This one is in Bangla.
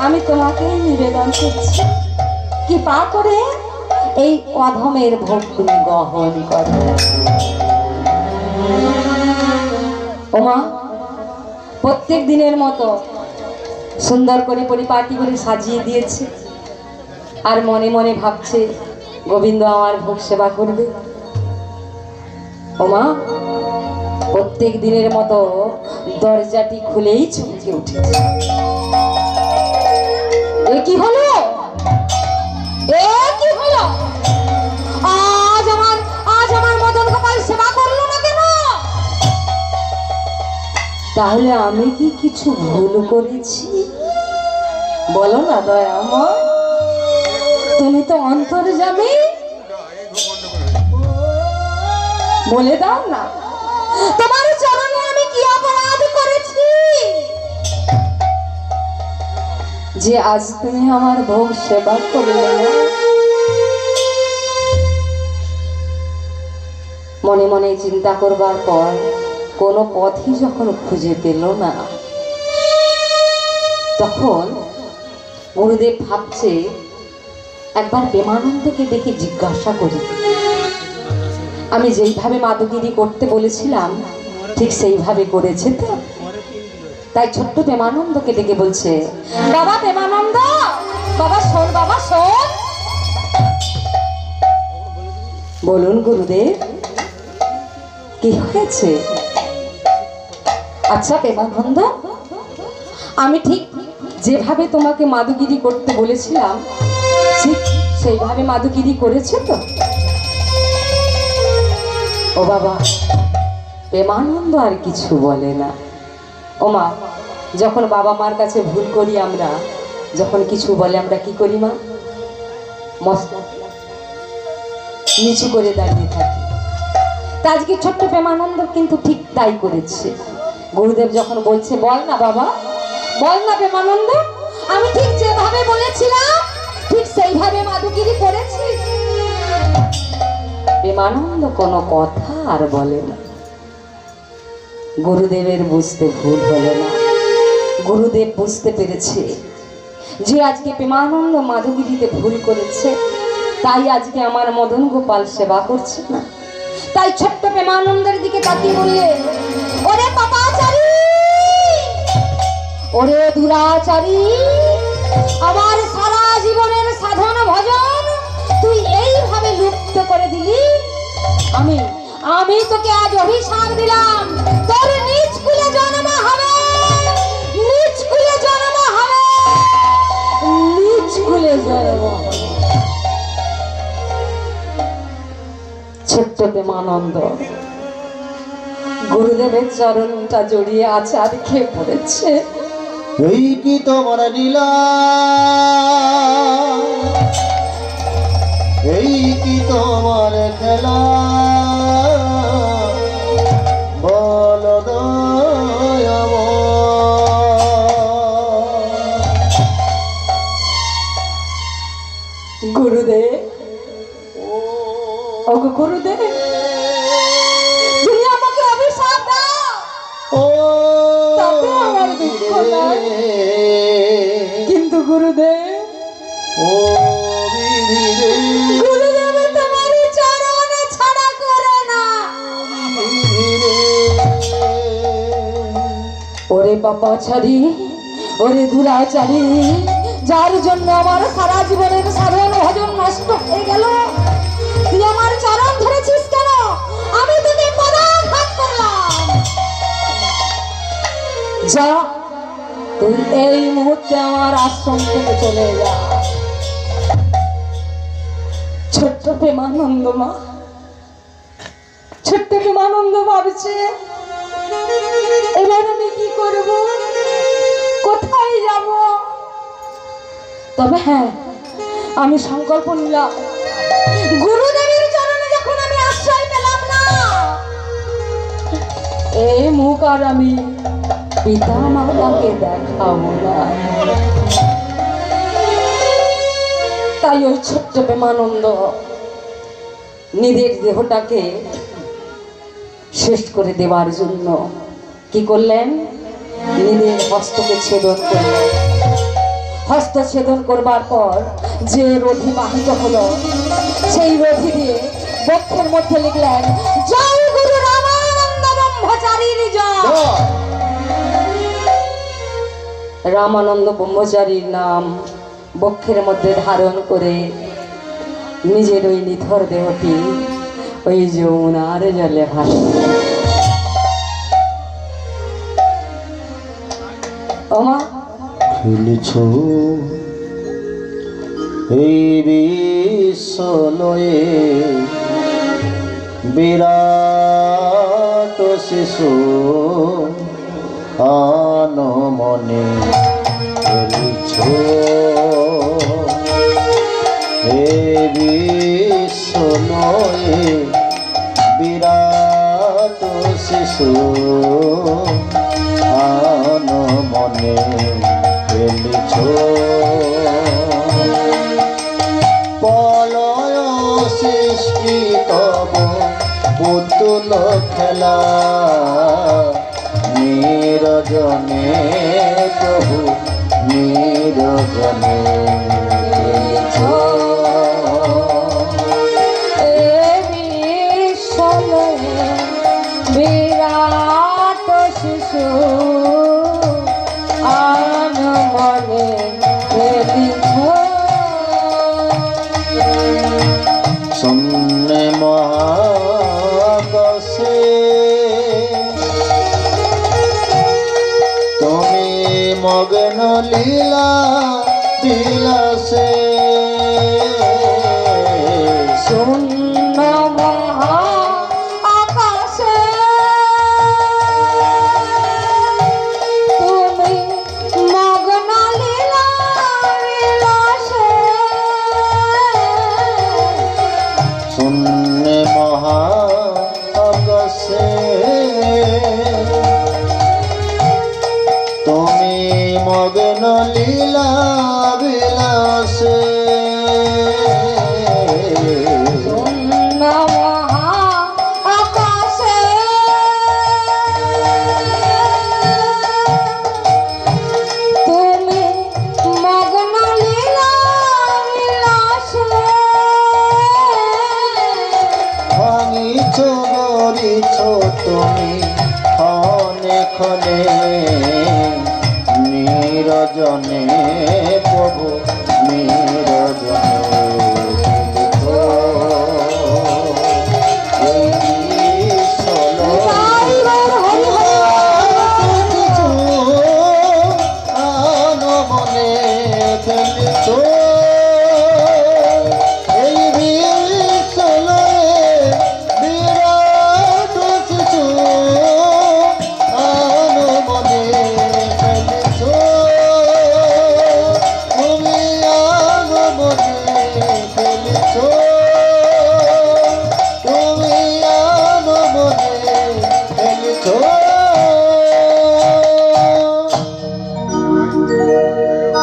আমি তোমাকেই নিবেদন করছি, কৃপা করে এই অধমের ভোগ তুমি গ্রহণ করো। ওমা প্রত্যেক দিনের মতো সুন্দর করে পরিপাটি করে সাজিয়ে দিয়েছে, আর মনে মনে ভাবছে গোবিন্দ আমার ভোগ সেবা করবে। ওমা প্রত্যেক দিনের মতো দরজাটি খুলেই চমকে উঠেছে। এ কি হলো, এ কি হলো? আজ আমার মদন গোপাল সেবা করলো না কেন? তাহলে আমি কি কিছু ভুল করেছি? বলো না দয়াময়, তুমি তো অন্তর্যামী, বলে দাও না তোমার চরণে আমি কি অপরাধ করেছি যে আজ তুমি আমার ভোগ সেবা করলে না? মনে মনে চিন্তা করবার পর কোনো পথই যখন খুঁজে পেল না, তখন গুরুদেব ভাবছে একবার প্রেমানন্দকে ডেকে জিজ্ঞাসা করি, আমি যেইভাবে মাদুগিরি করতে বলেছিলাম ঠিক সেইভাবে করেছে তো? তাই ছোট্ট প্রেমানন্দকে ডেকে বলছে, বাবা প্রেমানন্দ, বাবা শোন, বাবা শোন। বলুন গুরুদেব, কি হয়েছে? আচ্ছা প্রেমানন্দ, আমি ঠিক যেভাবে তোমাকে মাদুগিরি করতে বলেছিলাম ঠিক সেইভাবে মাদুগিরি করেছে তো? ও বাবা, প্রেমানন্দ আর কিছু বলে না। ও মা, যখন বাবা মার কাছে ভুল করি আমরা, যখন কিছু বলে আমরা কি করি মা? মস্ত নিচু করে দাঁড়িয়ে থাকি। তা আজকে ছোট্ট প্রেমানন্দ কিন্তু ঠিক তাই করেছে। গুরুদেব যখন বলছে, বল না বাবা, বল না প্রেমানন্দ, আমি ঠিক যেভাবে বলেছিলাম ঠিক সেইভাবে মাদুগিরি করেছি। প্রেমানন্দ কোনো কথা আর বলে না। গুরুদেবের বুঝতে ভুল হলো না। গুরুদেব বুঝতে পেরেছে যে আজকে প্রেমানন্দ মাদুগিরিতে ভুল করেছে, তাই আজকে আমার মদন গোপাল সেবা করছে না। তাই ছোট্ট প্রেমানন্দের দিকে তাকিয়ে বললে, ওরে পাপাচারী, ওরে দুরাচারী, আমার সারা জীবনের সাধন ভজন তুই এইভাবে লুপ্ত করে দিলি। আমি তোকে আজ অভিশাপ দিলাম, তোর নিজ কুলে জন্ম হবে, নিজ কুলে জন্ম হবে, নিজ কুলে জন্ম হবে। ছোট্ট প্রেমানন্দ গুরুদেবের চরণটা জড়িয়ে আছে আর খেয়ে পড়েছে। এই কি তোমার লীলা, এই কি তোমার খেলা, বল গুরুদেব, ও গুরুদেব, তুমি আমাকে অভিশাপ দাও, তাতে আমার দুঃখ নাই। কিন্তু গুরুদেব, গুরুদেব তোমার চরণে ছাড়া করে না। ওরে পাপাচারী, ওরে দুরাচারী, যার জন্য আমার সারা জীবনের সাধন ভজন নষ্ট হয়ে গেল, তুই আমার চরণ ধরেছিস কেন? আমি তোকে পদাঘাত করলাম। যা, তুই এই মুহূর্তে আমার আশ্রম থেকে চলে যা। ছোট্ট প্রেমানন্দ মা, ছোট্ট প্রেমানন্দ ভাবছে এবার আমি কি করব, কোথায় যাব? তবে হ্যাঁ, আমি সংকল্প নিলাম, গুরুদেবের চরণে যখন আমি আশ্রয় পেলাম না, এই মুখ আর আমি পিতা মাতাকে দেখাবো না। তাই ওই ছোট্ট প্রেমানন্দ নিজের দেহটাকে শেষ করে দেওয়ার জন্য কি করলেন? নিজের হস্তকে ছেদন করলেন। হস্তছেদন করবার পর যে রথি বাহিত হলো, সেই রথি দিয়ে বক্ষের মধ্যে লিখলেন জয় গুরু রামানন্দ ব্রহ্মচারীর জয়। রামানন্দ ব্রহ্মচারীর নাম বক্ষের মধ্যে ধারণ করে নিজের ওই নিথর দেহটি ওই যমুনার জলে ভাসে। ওমা খেলেছ এই বিশ্বলয়ে বিরাট শিশু আনমনে খেলেছ এই বিশ্বলয়ে বিরাট শিশু আনমনে খেলেছ পলয় সৃষ্টি তব পুতুল খেলা নিরজনে প্রভু নিরজনে খেলেছ বিরাট শিশু আনমনে খেলিছ। শূন্যে মহাকাশে তুমি মগ্ন লীলা বিলাসে শূন্য মহা আকাশে তুমি মগ্ন লীলা বিলাসে। শূন্যে মহাকাশে তুমি মগ্ন লীলা বিলাসে শূন্য মহা আকাশে তুমি মগ্ন লীলা বিলাসে। ভাঙিছ গড়িছ তুমি ক্ষণে ক্ষণে নিরজনে প্রভু নিরজনে